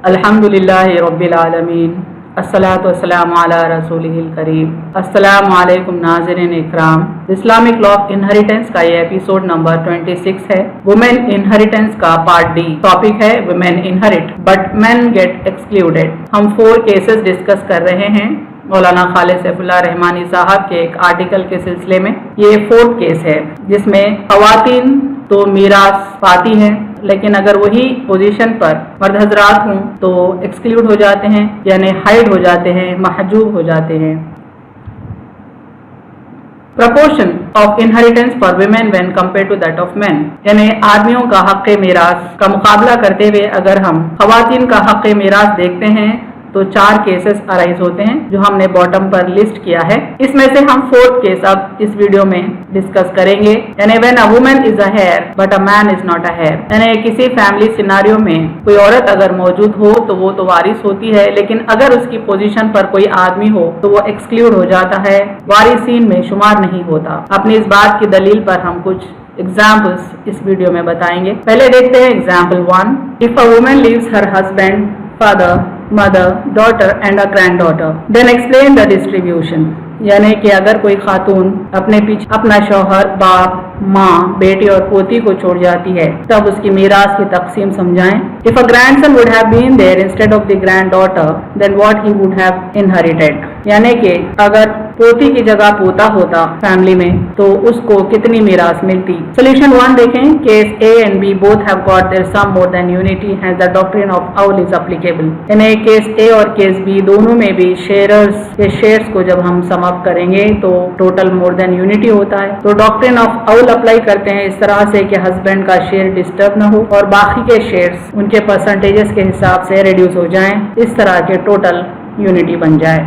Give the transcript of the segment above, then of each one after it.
अल्हम्दुलिल्लाहि रब्बिल आलमीन, अस्सलातु वस्सलामु अला रसूलिहिल करीम। अस्सलामु अलैकुम नाज़रीन इकराम। इस्लामिक लॉ ऑफ इनहेरिटेंस का ये एपिसोड नंबर 26 है। वुमेन इनहेरिटेंस का पार्ट डी। टॉपिक है women inherit but men get excluded. हम 4 केसेस डिस्कस कर रहे हैं मौलाना खालिद सैफुल्लाह रहमानी साहब के एक आर्टिकल के सिलसिले में। ये 4th केस है जिसमें खवातीन तो मीरास पाती हैं, लेकिन अगर वही पोजीशन पर मर्द हजरात हों तो एक्सक्लूड हो जाते हैं, यानी हाइड हो जाते हैं, महजूब हो जाते हैं। Proportion of inheritance for women when compare to that of men, यानी आदमियों का हक मीरास का मुकाबला करते हुए अगर हम खवातीन का हक मीरास देखते हैं तो 4 केसेस अराइज होते हैं जो हमने बॉटम पर लिस्ट किया है। इसमें से हम 4th केस अब इस वीडियो में डिस्कस करेंगे, यानी when a woman is a heir but a man is not a heir, यानी किसी फैमिली सिनारियो में कोई औरत अगर मौजूद हो तो वो तो वारिस होती है, लेकिन अगर उसकी पोजीशन पर कोई आदमी हो तो वो एक्सक्लूड हो जाता है, वारिसीन में शुमार नहीं होता। अपनी इस बात की दलील पर हम कुछ एग्जाम्पल्स इस वीडियो में बताएंगे। पहले देखते हैं example 1। If a woman leaves her husband, father, mother, daughter and a granddaughter, then explain the distribution, यानी कि अगर कोई खातून अपने पीछे अपना शौहर, बाप, माँ, बेटी और पोती को छोड़ जाती है तब उसकी मीरास की तकसीम समझाएं। If a grandson would have been there instead of the granddaughter, then what he would have inherited, यानी कि अगर पोती की जगह पोता होता फैमिली में तो उसको कितनी मीरास मिलती। सोल्यूशन 1 देखें। Case A and B both have got their sum more than unity has the doctrine of आउल इज एप्लीकेबल, यानी केस ए और केस बी दोनों में भी शेयर्स के शेयर्स को जब हम सम अप करेंगे तो टोटल मोर देन यूनिटी होता है। तो डॉक्ट्रिन ऑफ आउल अप्लाई करते हैं इस तरह से कि हस्बैंड का शेयर डिस्टर्ब न हो और बाकी के शेयर्स उनके परसेंटेजेस के हिसाब से रिड्यूस हो जाएं, इस तरह के टोटल यूनिटी बन जाए।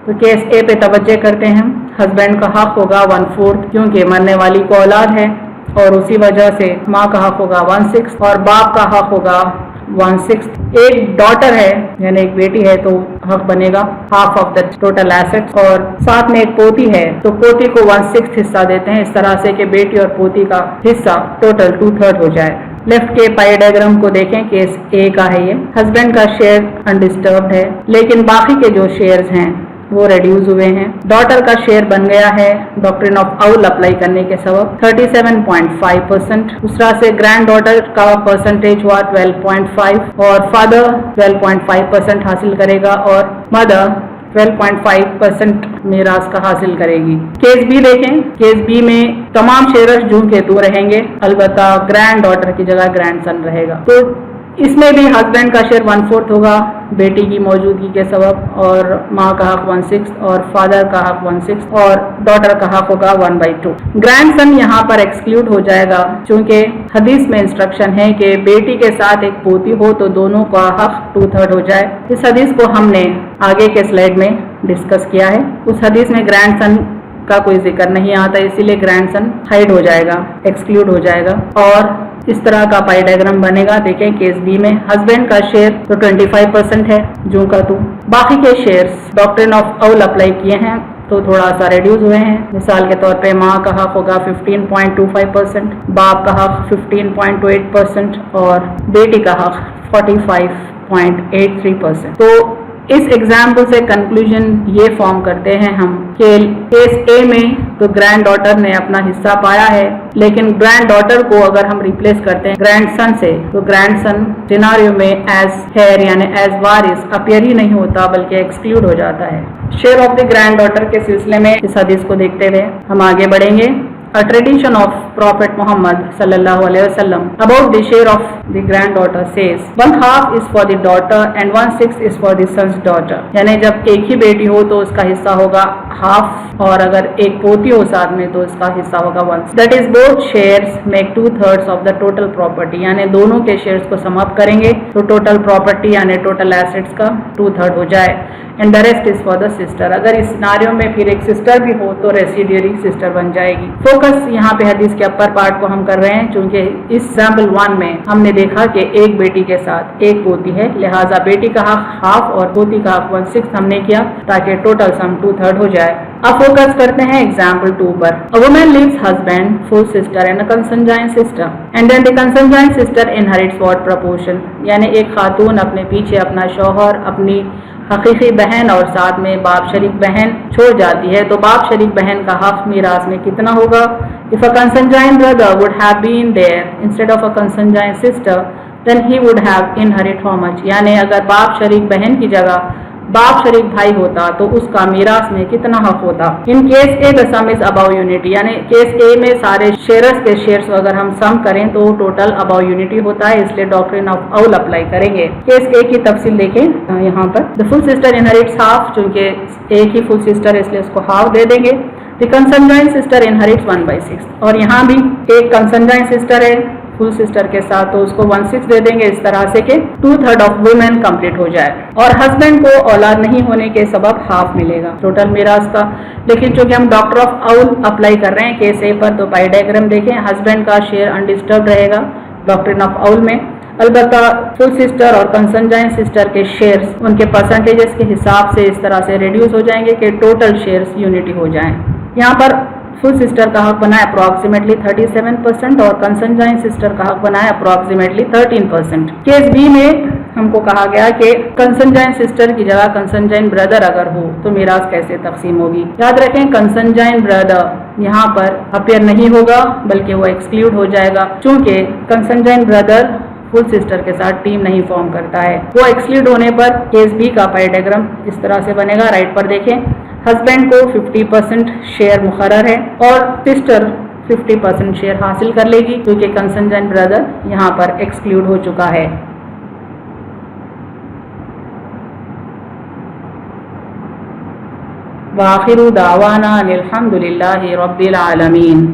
तो केस ए पे तवज्जो करते हैं। हस्बैंड का हक होगा 1/4 क्योंकि मरने वाली को औलाद है और उसी वजह से माँ का हक होगा 1/6 और बाप का हक होगा 1/6। एक डॉटर है यानी एक बेटी है तो हक बनेगा half of the total assets, और साथ में एक पोती है तो पोती को 1/6 हिस्सा देते हैं, इस तरह से कि बेटी और पोती का हिस्सा टोटल 2/3 हो जाए। लेफ्ट के पाई डायग्राम को देखें। केस ए का है ये। हस्बैंड का शेयर अनडिस्टर्ब्ड है लेकिन बाकी के जो शेयर्स हैं वो रिड्यूस हुए हैं। डॉटर का शेयर बन गया है डॉक्ट्रिन ऑफ आउल अप्लाई करने के सबब 37.5%। दूसरा से ग्रैंड डॉटर का परसेंटेज हुआ 12.5 और फादर 12.5% हासिल करेगा और मदर 12.5% मीरास का हासिल करेगी। केस बी देखें। केस बी में तमाम शेयर्स जूं के तू रहेंगे, अलबत्ता ग्रैंड डॉटर की जगह ग्रैंड सन रहेगा। तो इसमें भी हस्बैंड का शेयर 1/4 होगा बेटी की मौजूदगी के सबब, और माँ का हक 1/6 और फादर का हक 1/6 और डॉटर का हक होगा 1/2। ग्रैंड सन यहाँ पर एक्सक्लूड हो जाएगा क्योंकि हदीस में इंस्ट्रक्शन है कि बेटी के साथ एक पोती हो तो दोनों का हक 2/3 हो जाए। इस हदीस को हमने आगे के स्लाइड में डिस्कस किया है। उस हदीस में ग्रैंड सन का कोई जिक्र नहीं आता, इसीलिए ग्रैंड सन हाइड हो जाएगा, एक्सक्लूड हो जाएगा और इस तरह का पाई डायग्राम बनेगा। देखें केस बी में हस्बैंड का शेयर तो 25% है जूं का तू, बाकी के shares doctrine of owl apply किए हैं तो थोड़ा सा रिड्यूस हुए हैं। मिसाल के तौर पे माँ का हक होगा 15.25%, बाप का हक 15.28% और बेटी का हक 45.83%। तो इस एग्जाम्पल से कंक्लूजन ये फॉर्म करते हैं हम कि केस ए में तो ग्रैंड डॉटर ने अपना हिस्सा पाया है, लेकिन ग्रैंड डॉटर को अगर हम रिप्लेस करते हैं ग्रैंड सन से तो ग्रैंड सन सिनारियो में एज हेयर यानी एज वारिस अपीयर ही नहीं होता बल्कि एक्सक्लूड हो जाता है। Share of the grand daughter के सिलसिले में इस हदीस को देखते हुए हम आगे बढ़ेंगे। A tradition of Prophet Muhammad sallallahu alaihi wasallam about the share of the granddaughter says 1/2 is for the daughter and 1/6 is for the son's daughter, यानी जब एक ही बेटी हो तो उसका हिस्सा होगा हाफ और अगर एक पोती हो साथ में तो उसका हिस्सा होगा 1/6। That is both shares make 2/3 of the total property, यानी दोनों के शेयर्स को सम अप करेंगे तो टोटल प्रॉपर्टी यानी टोटल एसेट्स का 2/3 हो जाए and the rest is for the sister. अगर इस सिनारियो में फिर एक सिस्टर भी हो तो रेसिडियरी सिस्टर बन जाएगी। फोकस यहाँ पे हदीस के के अपर पार्ट को हम कर रहे हैं, चूंकि इस एग्जाम्पल 1 में हमने देखा कि एक बेटी के साथ एक पोती है, लिहाजा बेटी का हक हाफ और पोती का हक 1/6 हमने किया ताकि टोटल सम 2/3 हो जाए। अब फोकस करते हैं एग्जाम्पल 2 पर। A woman leaves husband, full sister and a consanguine sister and then the consanguine sister inherits what proportion, यानी एक खातून अपने पीछे अपना शौहर, अपनी हकीकी बहन और साथ में बाप शरीक बहन छोड़ जाती है, तो बाप शरीक बहन का हक मीरास में कितना होगा? If a consanguine brother would have been there instead of a consanguine sister then he would have inherit how much, यानी अगर बाप शरीक बहन की जगह बाप शरीक भाई होता तो उसका मीरास में कितना हक होता? In case A the some is above unity, यानी केस ए में सारे शेयर्स के शेयर्स अगर हम सम करें तो टोटल अबव यूनिटी होता है, इसलिए डॉक्ट्रिन ऑफ औल अप्लाई करेंगे। केस ए की तफसील देखें यहाँ पर। The full sister inherits half, चूंकि एक ही फुल सिस्टर है इसलिए उसको हाफ दे देंगे। द कंसंजाइन सिस्टर इनहेरिट्स 1/6, और यहाँ भी एक कंसंजाइन सिस्टर है फुल सिस्टर के साथ, तो उसको 1/6 दे देंगे, इस तरह से कि 2/3 ऑफ वुमेन कंप्लीट हो जाए। और हस्बैंड को औलाद नहीं होने के सबब हाफ मिलेगा टोटल मीरास का। लेकिन चूंकि हम डॉक्टर ऑफ औल अप्लाई कर रहे हैं केस ए पर, तो पाई डायग्राम देखें, हस्बैंड का शेयर अनडिस्टर्ब रहेगा डॉक्ट्रिन ऑफ औल में। अलबत्ता फुल सिस्टर और कंसंजाइन सिस्टर के शेयर्स उनके परसेंटेजेस के हिसाब से इस तरह से रिड्यूस हो जाएंगे कि टोटल शेयर्स यूनिटी हो जाएं। यहाँ पर फुल सिस्टर का हक बना है अप्रॉक्सीमेटली 37% और कंसंजाइन सिस्टर का हक बना है अप्रॉक्सीमेटली 13%। केस बी में हमको कहा गया कि कंसंजाइन सिस्टर की जगह कंसंजाइन ब्रदर अगर हो तो मीरास कैसे तकसीम होगी। याद रखें कंसंजाइन ब्रदर यहाँ पर अपीयर नहीं होगा बल्कि वो एक्सक्लूड हो जाएगा, चूंकि कंसंजाइन ब्रदर फुल सिस्टर के साथ टीम नहीं फॉर्म करता है। वो एक्सक्लूड होने पर केस बी का पाई डायग्राम इस तरह से बनेगा। राइट पर देखें, हस्बैंड को 50% शेयर मुकर्रर है और सिस्टर 50% शेयर हासिल कर लेगी क्योंकि कंसंजाइन ब्रदर यहाँ पर एक्सक्लूड हो चुका है। वाखिरु दावाना अनिल हम्दुलिल्लाहि रब्बिल आलमीन।